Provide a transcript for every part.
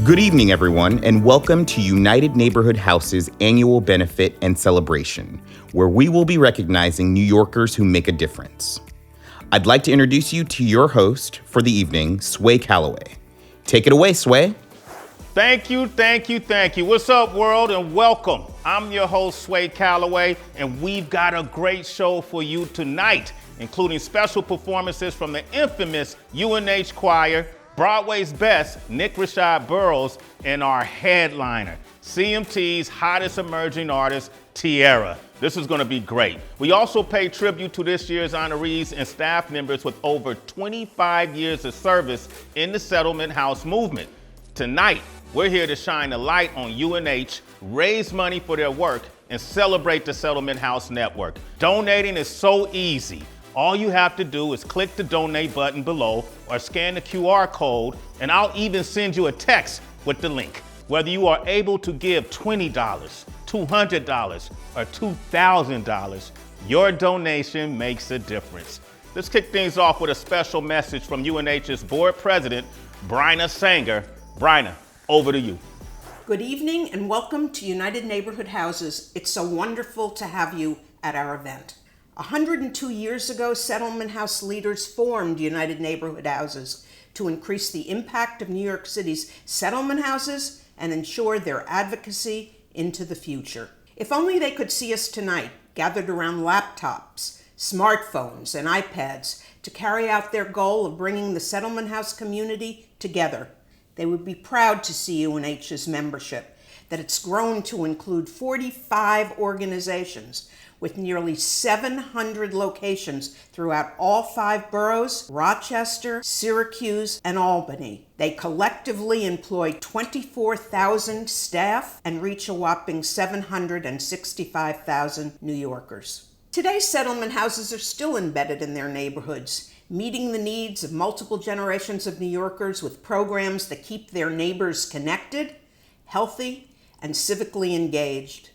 Good evening, everyone, and welcome to United Neighborhood House's annual benefit and celebration, where we will be recognizing New Yorkers who make a difference. I'd like to introduce you to your host for the evening, Sway Calloway. Take it away, Sway. Thank you. What's up, world, and welcome. I'm your host, Sway Calloway, and we've got a great show for you tonight, including special performances from the infamous UNH Choir, Broadway's best, Nick Rashad Burroughs, and our headliner, CMT's hottest emerging artist, Tiera. This is going to be great. We also pay tribute to this year's honorees and staff members with over 25 years of service in the Settlement House movement. Tonight, we're here to shine a light on UNH, raise money for their work, and celebrate the Settlement House network. Donating is so easy. All you have to do is click the donate button below or scan the QR code, and I'll even send you a text with the link. Whether you are able to give $20, $200, or $2,000, your donation makes a difference. Let's kick things off with a special message from UNH's board president, Bryna Sanger. Bryna, over to you. Good evening and welcome to United Neighborhood Houses. It's so wonderful to have you at our event. 102 years ago, Settlement House leaders formed United Neighborhood Houses to increase the impact of New York City's settlement houses and ensure their advocacy into the future. If only they could see us tonight, gathered around laptops, smartphones, and iPads to carry out their goal of bringing the settlement house community together. They would be proud to see UNH's membership, that it's grown to include 45 organizations with nearly 700 locations throughout all 5 boroughs, Rochester, Syracuse, and Albany. They collectively employ 24,000 staff and reach a whopping 765,000 New Yorkers. Today's settlement houses are still embedded in their neighborhoods, meeting the needs of multiple generations of New Yorkers with programs that keep their neighbors connected, healthy, and civically engaged.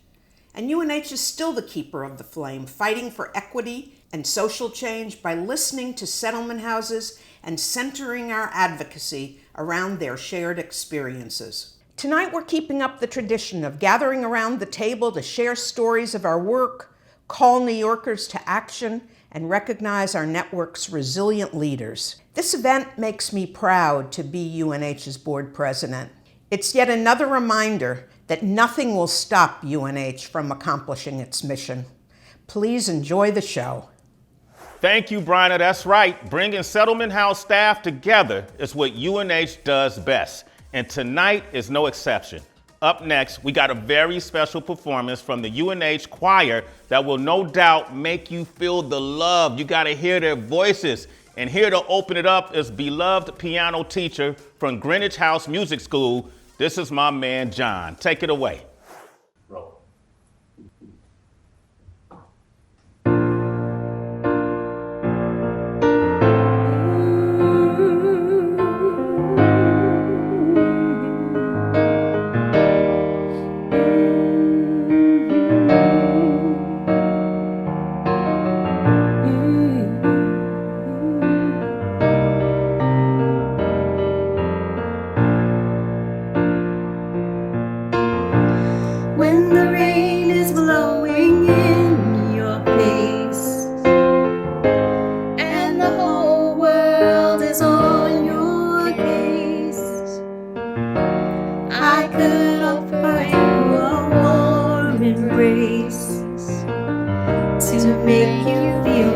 And UNH is still the keeper of the flame, fighting for equity and social change by listening to settlement houses and centering our advocacy around their shared experiences. Tonight we're keeping up the tradition of gathering around the table to share stories of our work, call New Yorkers to action, and recognize our network's resilient leaders. This event makes me proud to be UNH's board president. It's yet another reminder that nothing will stop UNH from accomplishing its mission. Please enjoy the show. Thank you, Bryna. That's right. Bringing Settlement House staff together is what UNH does best. And tonight is no exception. Up next, we got a very special performance from the UNH Choir that will no doubt make you feel the love. You got to hear their voices. And here to open it up is beloved piano teacher from Greenwich House Music School. This is my man, John. Take it away. Roll. Make you feel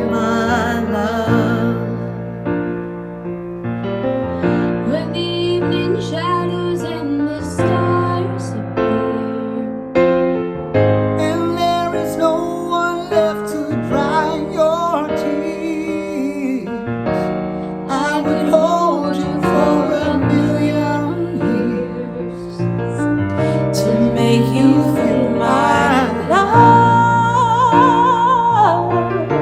my love.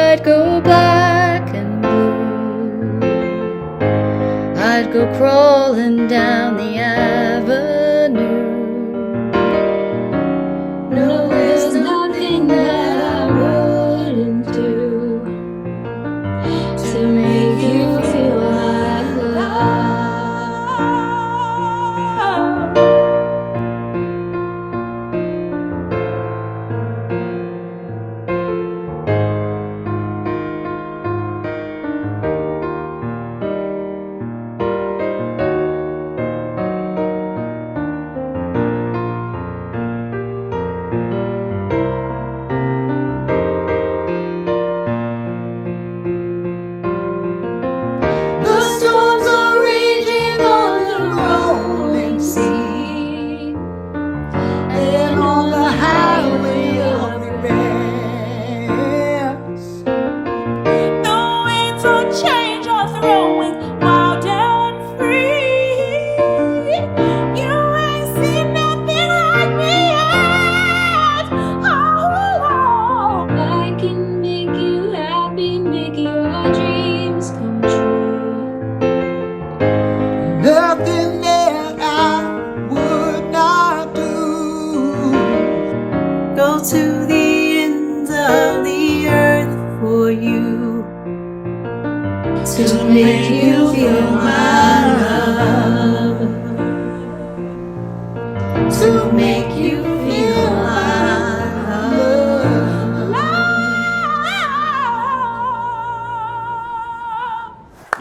I'd go black and blue. I'd go crawling down the avenue. No, there's nothing that I wouldn't do to make you feel my love. The storms are raging on the rolling sea, and on the highway of regrets. The winds of change are throwing wild and free. You ain't seen nothing like me yet. Oh, I can make you happy, make your dreams come true. Nothing that I would not do. Go to the ends of the earth for you, to make you feel my love, to make you feel my love.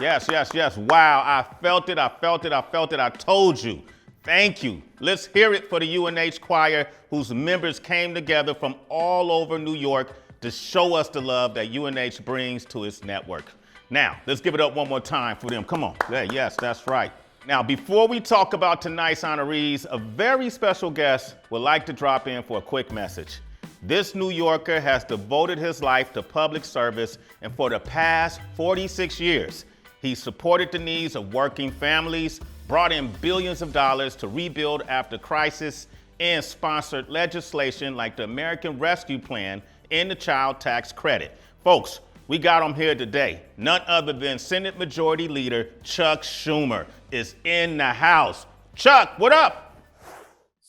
Yes, yes, yes. Wow, I felt it, I felt it, I felt it. I told you. Thank you. Let's hear it for the UNH Choir, whose members came together from all over New York to show us the love that UNH brings to its network. Now, let's give it up one more time for them. Come on. Yeah, yes, that's right. Now, before we talk about tonight's honorees, a very special guest would like to drop in for a quick message. This New Yorker has devoted his life to public service, and for the past 46 years, he supported the needs of working families, brought in billions of dollars to rebuild after crisis, and sponsored legislation like the American Rescue Plan and the Child Tax Credit. Folks, we got him here today. None other than Senate Majority Leader Chuck Schumer is in the house. Chuck, what up?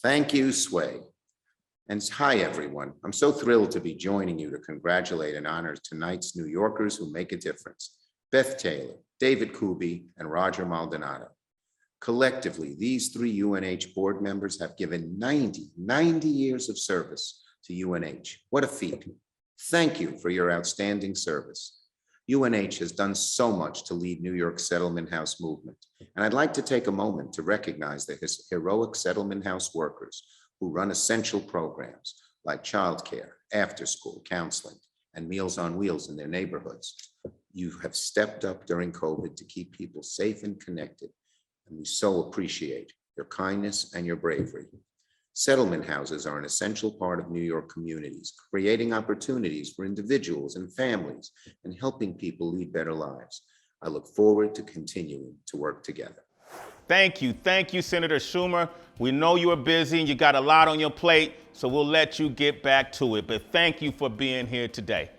Thank you, Sway. And hi, everyone. I'm so thrilled to be joining you to congratulate and honor tonight's New Yorkers who make a difference. Beth Taylor, David Kubie, and Roger Maldonado. Collectively, these three UNH board members have given 90 years of service to UNH. What a feat. Thank you for your outstanding service. UNH has done so much to lead New York's settlement house movement, and I'd like to take a moment to recognize the heroic settlement house workers who run essential programs like childcare, after-school counseling, and Meals on Wheels in their neighborhoods. You have stepped up during COVID to keep people safe and connected, and we so appreciate your kindness and your bravery. Settlement houses are an essential part of New York communities, creating opportunities for individuals and families and helping people lead better lives. I look forward to continuing to work together. Thank you, Senator Schumer. We know you are busy and you got a lot on your plate, so we'll let you get back to it, but thank you for being here today.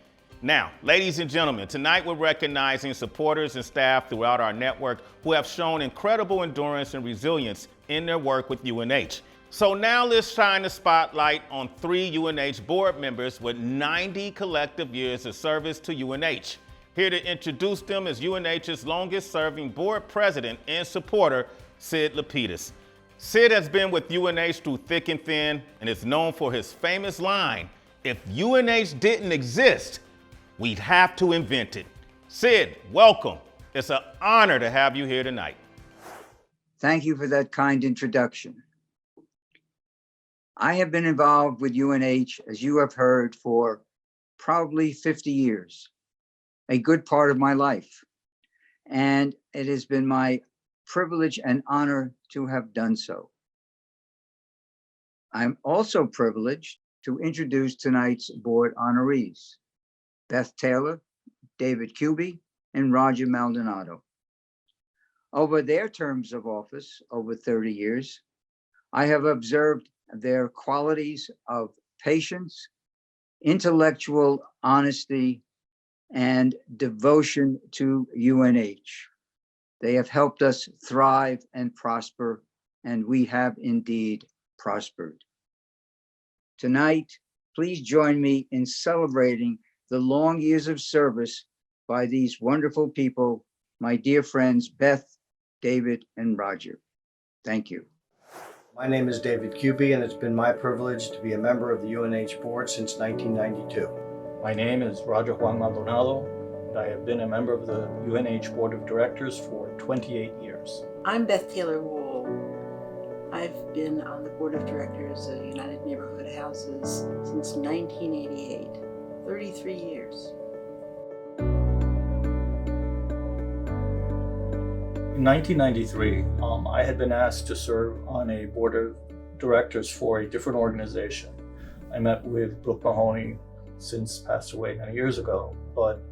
Now, ladies and gentlemen, tonight we're recognizing supporters and staff throughout our network who have shown incredible endurance and resilience in their work with UNH. So now let's shine the spotlight on three UNH board members with 90 collective years of service to UNH. Here to introduce them is UNH's longest serving board president and supporter, Sid Lapidus. Sid has been with UNH through thick and thin and is known for his famous line, "If UNH didn't exist, we'd have to invent it." Sid, welcome. It's an honor to have you here tonight. Thank you for that kind introduction. I have been involved with UNH, as you have heard, for probably 50 years, a good part of my life. And it has been my privilege and honor to have done so. I'm also privileged to introduce tonight's board honorees, Beth Taylor, David Kubie, and Roger Maldonado. Over their terms of office, over 30 years, I have observed their qualities of patience, intellectual honesty, and devotion to UNH. They have helped us thrive and prosper, and we have indeed prospered. Tonight, please join me in celebrating the long years of service by these wonderful people, my dear friends, Beth, David, and Roger. Thank you. My name is David Kubie, and it's been my privilege to be a member of the UNH board since 1992. My name is Roger Juan Maldonado, and I have been a member of the UNH Board of Directors for 28 years. I'm Beth Taylor Wool. I've been on the Board of Directors of United Neighborhood Houses since 1988, 33 years. In 1993, I had been asked to serve on a board of directors for a different organization. I met with Brooke Mahoney, since passed away many years ago, but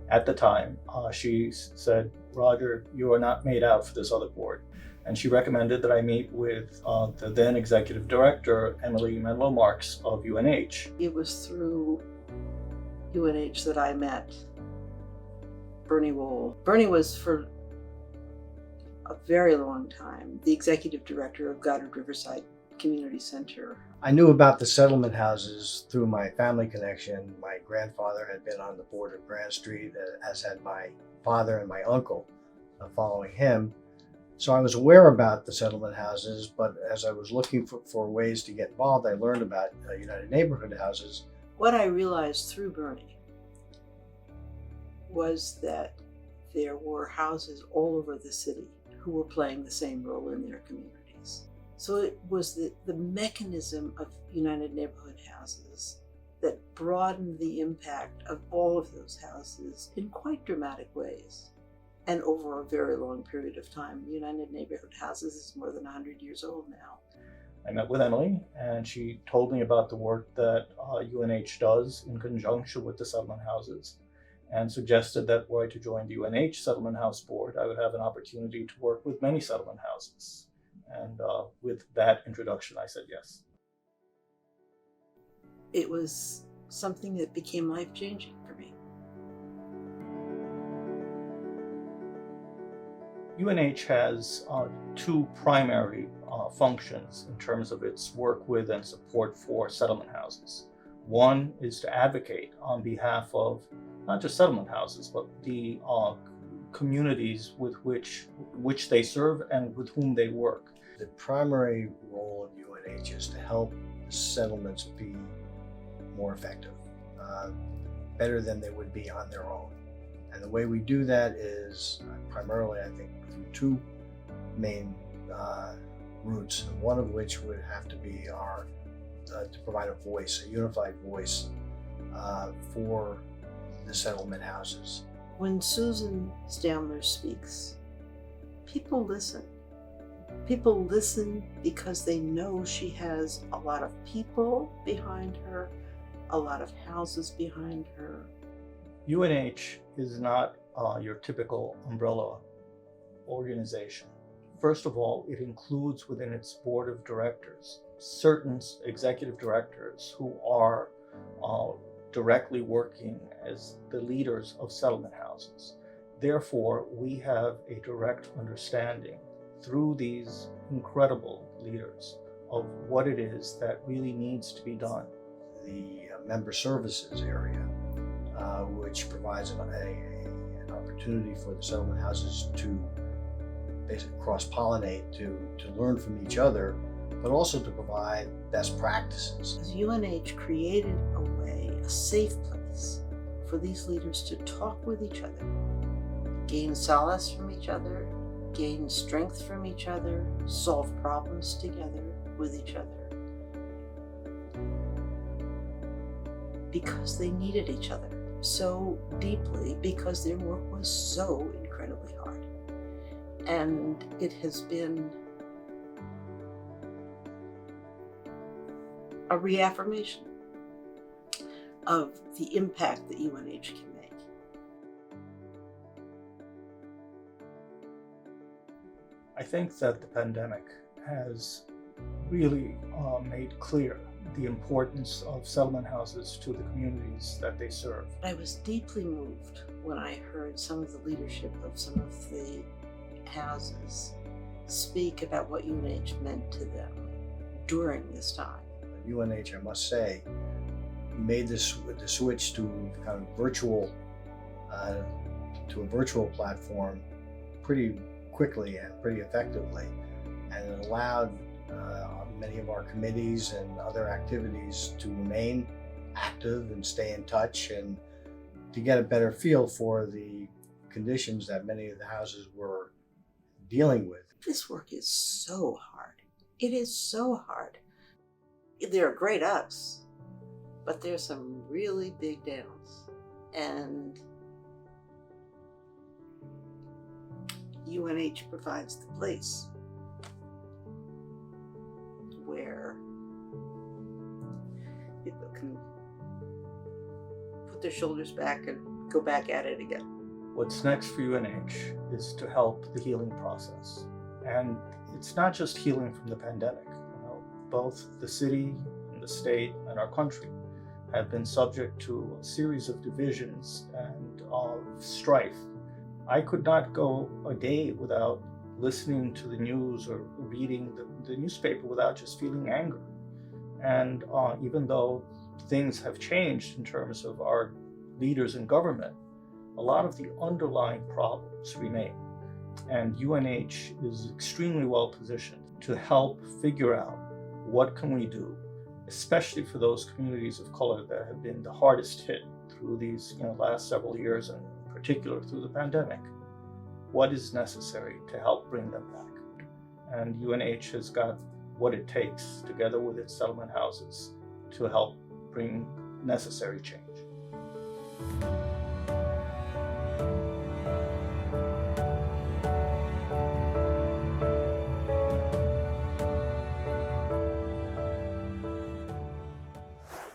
at the time, she said, "Roger, you are not made out for this other board." And she recommended that I meet with the then executive director, Emily Menlo Marks of UNH. It was through UNH that I met Bernie Wool. Bernie was, for a very long time, the executive director of Goddard Riverside Community Center. I knew about the settlement houses through my family connection. My grandfather had been on the board of Grand Street, as had my father and my uncle following him. So I was aware about the settlement houses, but as I was looking for ways to get involved, I learned about United Neighborhood Houses. What I realized through Bernie was that there were houses all over the city who were playing the same role in their communities. So it was the mechanism of United Neighborhood Houses that broadened the impact of all of those houses in quite dramatic ways. And over a very long period of time. United Neighborhood Houses is more than 100 years old now. I met with Emily, and she told me about the work that UNH does in conjunction with the settlement houses, and suggested that were I to join the UNH Settlement House Board, I would have an opportunity to work with many settlement houses. And with that introduction, I said yes. It was something that became life-changing for me. UNH has two primary functions in terms of its work with and support for settlement houses. One is to advocate on behalf of not just settlement houses, but the communities with which they serve and with whom they work. The primary role of UNH is to help settlements be more effective, better than they would be on their own. And the way we do that is primarily, I think, through two main routes, one of which would have to be to provide a voice, a unified voice for the settlement houses. When Susan Stamler speaks, people listen. People listen because they know she has a lot of people behind her, a lot of houses behind her. UNH is not your typical umbrella organization. First of all, it includes within its board of directors certain executive directors who are directly working as the leaders of settlement houses. Therefore, we have a direct understanding through these incredible leaders of what it is that really needs to be done. The member services area, which provides an opportunity for the settlement houses to basically cross-pollinate, to learn from each other, but also to provide best practices. UNH created a way, a safe place for these leaders to talk with each other, gain solace from each other, gain strength from each other, solve problems together with each other, because they needed each other so deeply, because their work was so incredibly hard. And it has been a reaffirmation of the impact that UNH can make. I think that the pandemic has really made clear the importance of settlement houses to the communities that they serve. I was deeply moved when I heard some of the leadership of some of the houses speak about what UNH meant to them during this time. UNH, I must say, made the switch to kind of virtual, to a virtual platform pretty quickly and pretty effectively, and it allowed many of our committees and other activities to remain active and stay in touch and to get a better feel for the conditions that many of the houses were dealing with. This work is so hard. It is so hard. There are great ups, but there's some really big downs. And UNH provides the place where people can put their shoulders back and go back at it again. What's next for UNH is to help the healing process. And it's not just healing from the pandemic. Both the city and the state and our country have been subject to a series of divisions and of strife. I could not go a day without listening to the news or reading the newspaper without just feeling anger. And even though things have changed in terms of our leaders in government, a lot of the underlying problems remain. And UNH is extremely well positioned to help figure out what can we do, especially for those communities of color that have been the hardest hit through these last several years, and in particular through the pandemic. What is necessary to help bring them back? And UNH has got what it takes, together with its settlement houses, to help bring necessary change.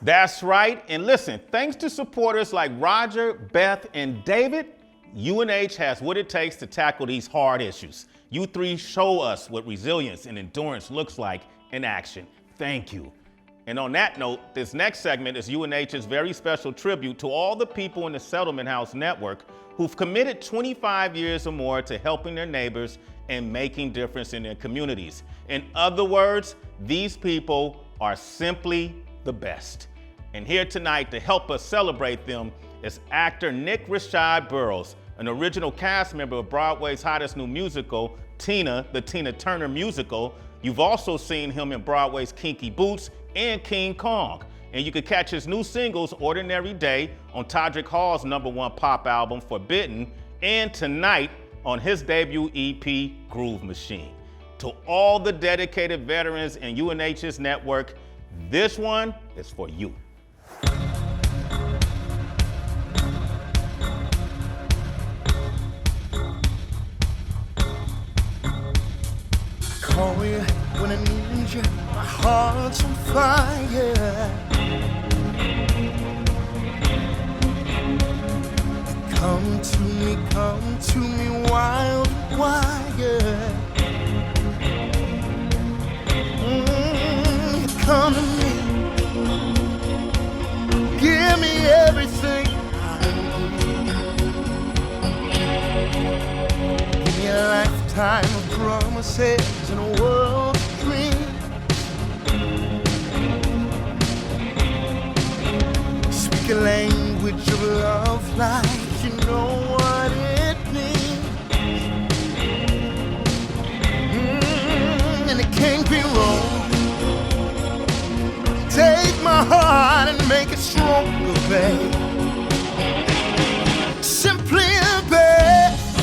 That's right. And listen, thanks to supporters like Roger, Beth, and David, UNH has what it takes to tackle these hard issues. You three show us what resilience and endurance looks like in action. Thank you. And on that note, this next segment is UNH's very special tribute to all the people in the Settlement House Network who've committed 25 years or more to helping their neighbors and making difference in their communities. In other words, these people are simply the best. And here tonight to help us celebrate them is actor Nick Rashad Burroughs, an original cast member of Broadway's hottest new musical, Tina, the Tina Turner musical. You've also seen him in Broadway's Kinky Boots and King Kong. And you can catch his new singles, Ordinary Day, on Todrick Hall's #1 pop album, Forbidden, and tonight on his debut EP, Groove Machine. To all the dedicated veterans in UNH's network, this one is for you. Call me when I need you, my heart's on fire. Come to me wild and wired. Come to me, give me everything I need. Give me a lifetime of promises and a world of dreams. Speak a language of love like you know what it means. And it can't be wrong. Take my heart and make it stronger, babe. Simply the best,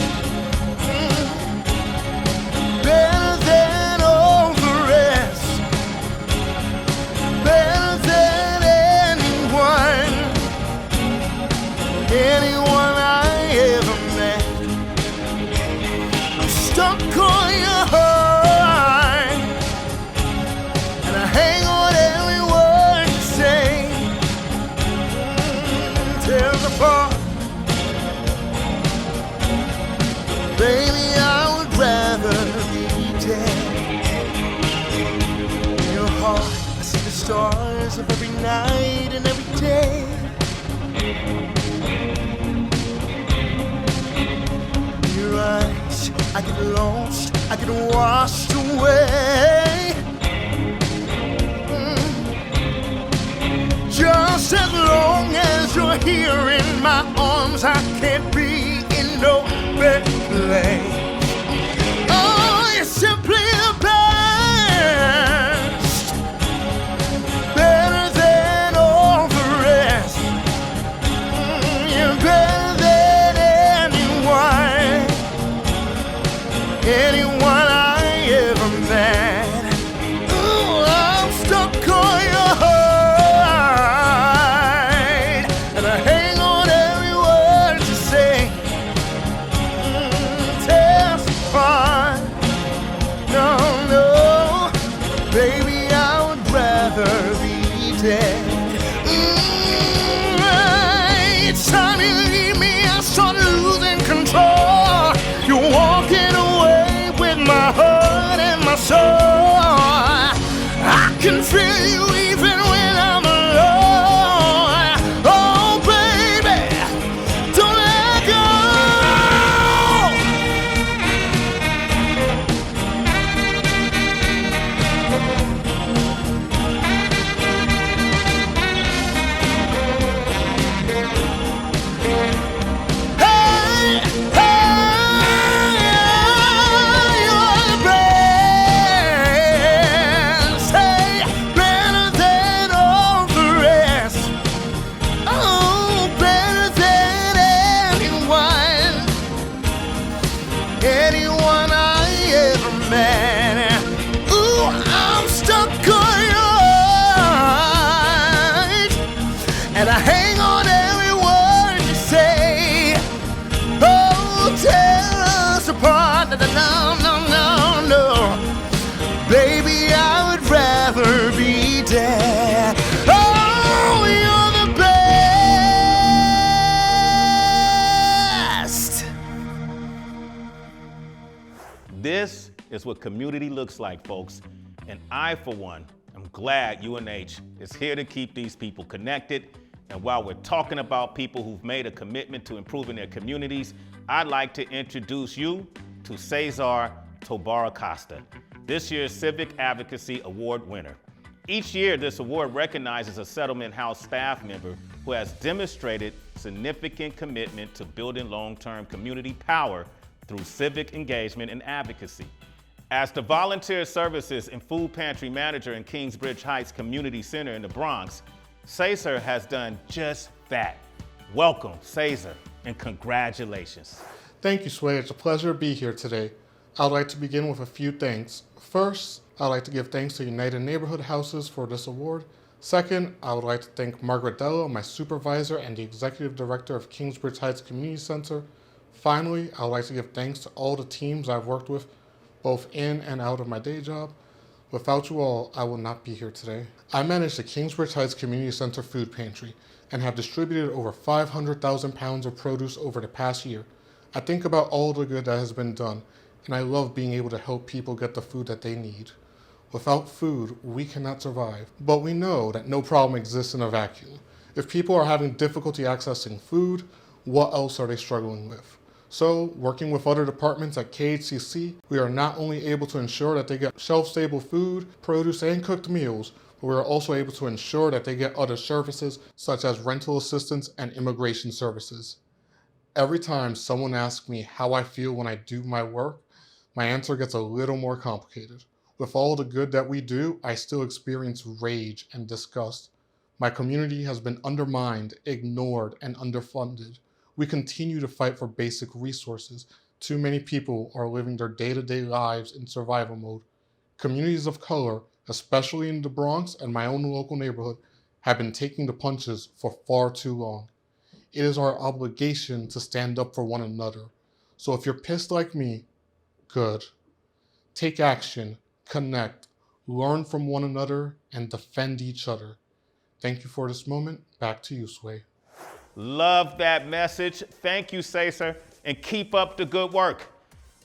better than all the rest, better than anyone I ever met. I'm stuck on your heart, and I hang on every word you say. Tears apart, baby, I would rather be dead. In your heart, I see the stars hours of every night and every day. You're right, I get lost, I get washed away. Just as long as you're here in my arms, I can't be in no better place. Oh, you're simply the best, better than all the rest. You're better than anyone I ever met. Ooh, I'm stuck on your heart, and I hang on every word you say. Tears apart. No, no, baby, I would rather be dead. Each time you leave me, I start losing control. You're walking away with my heart and my soul. I can feel you even when I'm alone. Oh, baby, don't let go. Hey, you're the best. Hey, better than all the rest. Oh, better than anyone I ever met. Ooh, I'm stuck on your heart, and I hang on every word you say. Oh, tear us apart. No, no, no, no, no. Baby, I would rather be dead. Oh, you're the best. This is what community looks like, folks. And I, for one, am glad UNH is here to keep these people connected. And while we're talking about people who've made a commitment to improving their communities, I'd like to introduce you to Salvador Acosta, this year's Civic Advocacy Award winner. Each year, this award recognizes a Settlement House staff member who has demonstrated significant commitment to building long-term community power through civic engagement and advocacy. As the volunteer services and food pantry manager in Kingsbridge Heights Community Center in the Bronx, Cesar has done just that. Welcome, Cesar, and congratulations. Thank you, Sway. It's a pleasure to be here today. I'd like to begin with a few thanks. First, I'd like to give thanks to United Neighborhood Houses for this award. Second, I would like to thank Margaret Dello, my supervisor and the executive director of Kingsbridge Heights Community Center. Finally, I would like to give thanks to all the teams I've worked with, both in and out of my day job. Without you all, I would not be here today. I manage the Kingsbridge Heights Community Center food pantry and have distributed over 500,000 pounds of produce over the past year. I think about all the good that has been done, and I love being able to help people get the food that they need. Without food, we cannot survive. But we know that no problem exists in a vacuum. If people are having difficulty accessing food, what else are they struggling with? So, working with other departments at KHCC, we are not only able to ensure that they get shelf-stable food, produce, and cooked meals, but we are also able to ensure that they get other services such as rental assistance and immigration services. Every time someone asks me how I feel when I do my work, my answer gets a little more complicated. With all the good that we do, I still experience rage and disgust. My community has been undermined, ignored, and underfunded. We continue to fight for basic resources. Too many people are living their day-to-day lives in survival mode. Communities of color, especially in the Bronx and my own local neighborhood, have been taking the punches for far too long. It is our obligation to stand up for one another. So if you're pissed like me, good. Take action, connect, learn from one another, and defend each other. Thank you for this moment. Back to you, Sway. Love that message. Thank you, Cesar, and keep up the good work.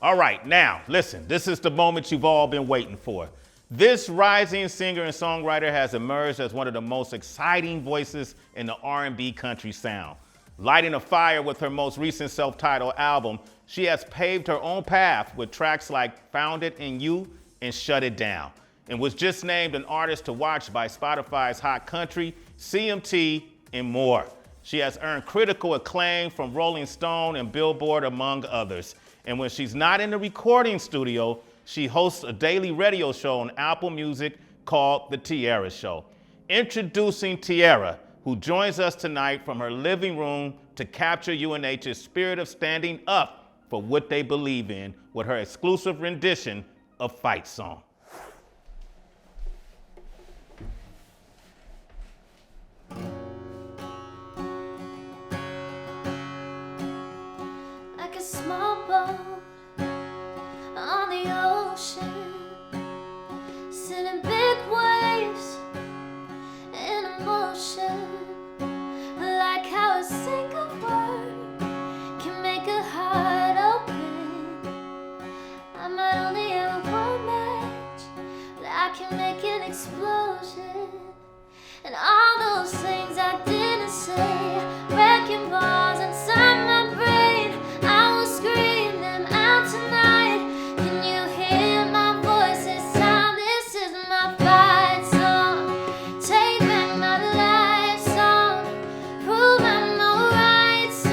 All right, now, listen, this is the moment you've all been waiting for. This rising singer and songwriter has emerged as one of the most exciting voices in the R&B country sound. Lighting a fire with her most recent self-titled album, she has paved her own path with tracks like Found It in You and Shut It Down, and was just named an artist to watch by Spotify's Hot Country, CMT, and more. She has earned critical acclaim from Rolling Stone and Billboard, among others. And when she's not in the recording studio, she hosts a daily radio show on Apple Music called The Tiara Show. Introducing Tiara, who joins us tonight from her living room to capture UNH's spirit of standing up for what they believe in with her exclusive rendition of Fight Song. Like a small boat on the ocean, sending big waves in motion. Like how a single word can make a heart open. I might only have one match, but I can make an explosion. And all those things I didn't say, wrecking balls inside my brain, I will scream them out tonight. Can you hear my voice this time? This is my fight song. Take back my life song. Prove I'm alright song.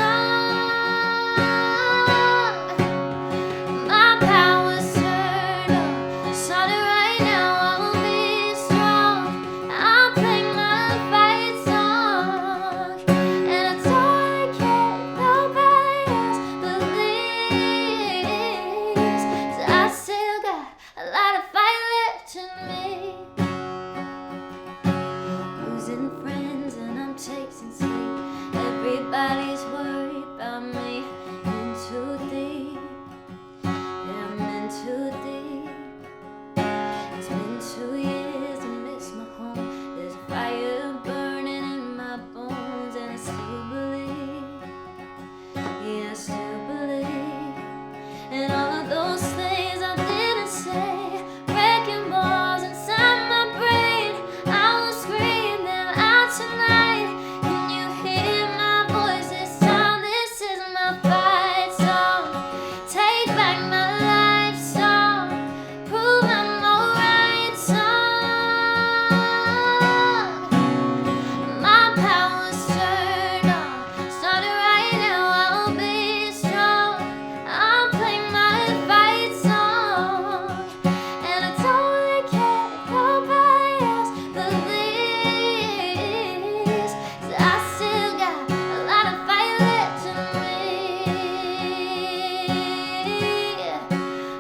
My power's turned on. Started right now, I will be strong. I'll play my fight song. And it's all I care, nobody else believes. 'Cause I still got a lot of fight left in me. Losing friends and I'm chasing sleep. Everybody's worried about me. In too deep, yeah, I'm in too deep. It's been 2 years, I miss my home. There's a fire burning in my bones, and I still believe. Yeah, I still believe. And all of those things I didn't say, wrecking balls inside my brain, I will scream them out tonight. Can you hear my voice this time? This is my fight song. Take back my life song. Prove I'm alright song. My power's turned on. Started right now, I'll be strong. I'll play my fight song. And it's all I care, nobody else believes. 'Cause I still got a lot of fight left in me.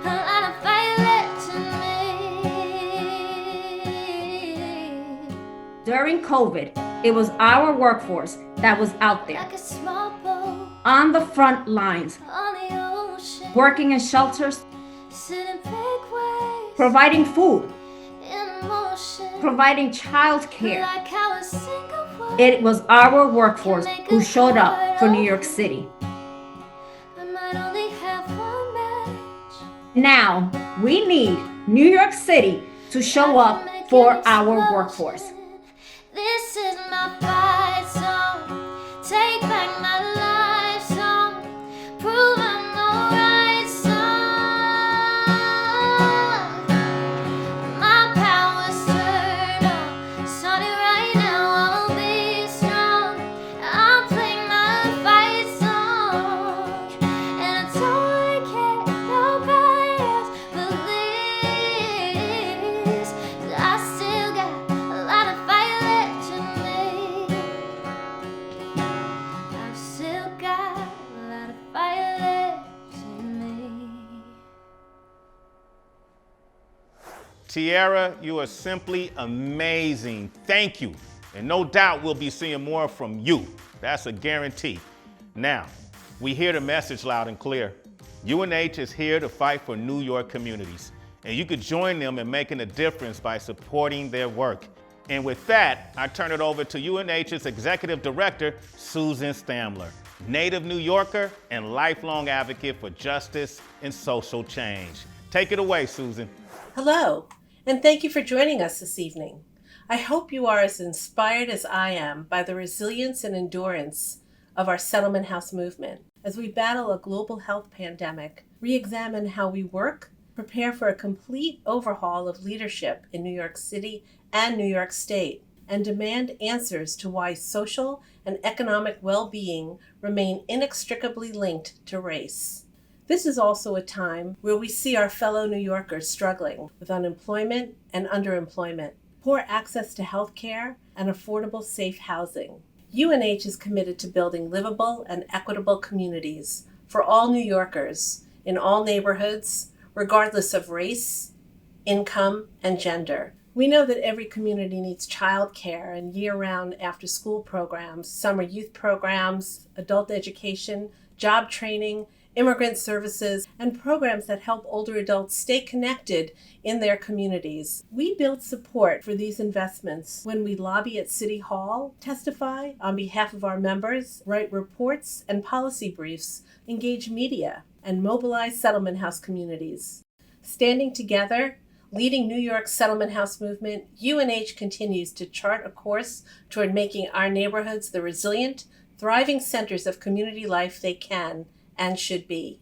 A lot of fight left in me. During COVID, it was our workforce that was out there Like a small boat on the front lines, on the ocean, working in shelters, sending big waves providing food, in motion. providing child care. Like how a single word It was our workforce who showed up for New York City. I might only have one match. Now, we need New York City to show up for our workforce. This is my fight song. Take back my life song. Prove I'm alright song. My power's turned on. Started right now, I'll be strong. I'll play my fight song. And it's all I care, nobody else believes. 'Cause I still got a lot of fight left in me. I've still got a lot of fire left in me. Tiara, you are simply amazing. Thank you. And no doubt we'll be seeing more from you. That's a guarantee. Now, we hear the message loud and clear. UNH is here to fight for New York communities, and you could join them in making a difference by supporting their work. And with that, I turn it over to UNH's Executive Director, Susan Stamler, native New Yorker and lifelong advocate for justice and social change. Take it away, Susan. Hello. And thank you for joining us this evening. I hope you are as inspired as I am by the resilience and endurance of our settlement house movement as we battle a global health pandemic, re-examine how we work, prepare for a complete overhaul of leadership in New York City and New York State, and demand answers to why social and economic well-being remain inextricably linked to race. This is also a time where we see our fellow New Yorkers struggling with unemployment and underemployment, poor access to health care, and affordable, safe housing. UNH is committed to building livable and equitable communities for all New Yorkers in all neighborhoods, regardless of race, income, and gender. We know that every community needs childcare and year-round after-school programs, summer youth programs, adult education, job training, immigrant services, and programs that help older adults stay connected in their communities. We build support for these investments when we lobby at City Hall, testify on behalf of our members, write reports and policy briefs, engage media, and mobilize settlement house communities. Standing together, leading New York's settlement house movement, UNH continues to chart a course toward making our neighborhoods the resilient, thriving centers of community life they can and should be.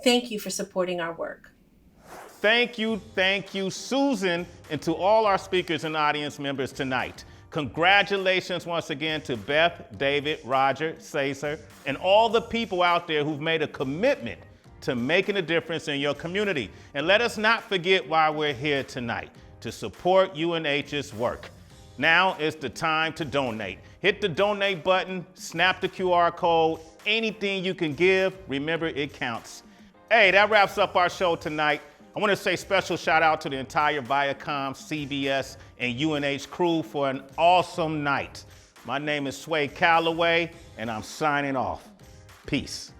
Thank you for supporting our work. Thank you, Susan, and to all our speakers and audience members tonight. Congratulations once again to Beth, David, Roger, Cesar, and all the people out there who've made a commitment to making a difference in your community. And let us not forget why we're here tonight, to support UNH's work. Now is the time to donate. Hit the donate button, snap the QR code, anything you can give, remember it counts. Hey, that wraps up our show tonight. I want to say special shout out to the entire ViacomCBS and UNH crew for an awesome night. My name is Sway Calloway, and I'm signing off. Peace.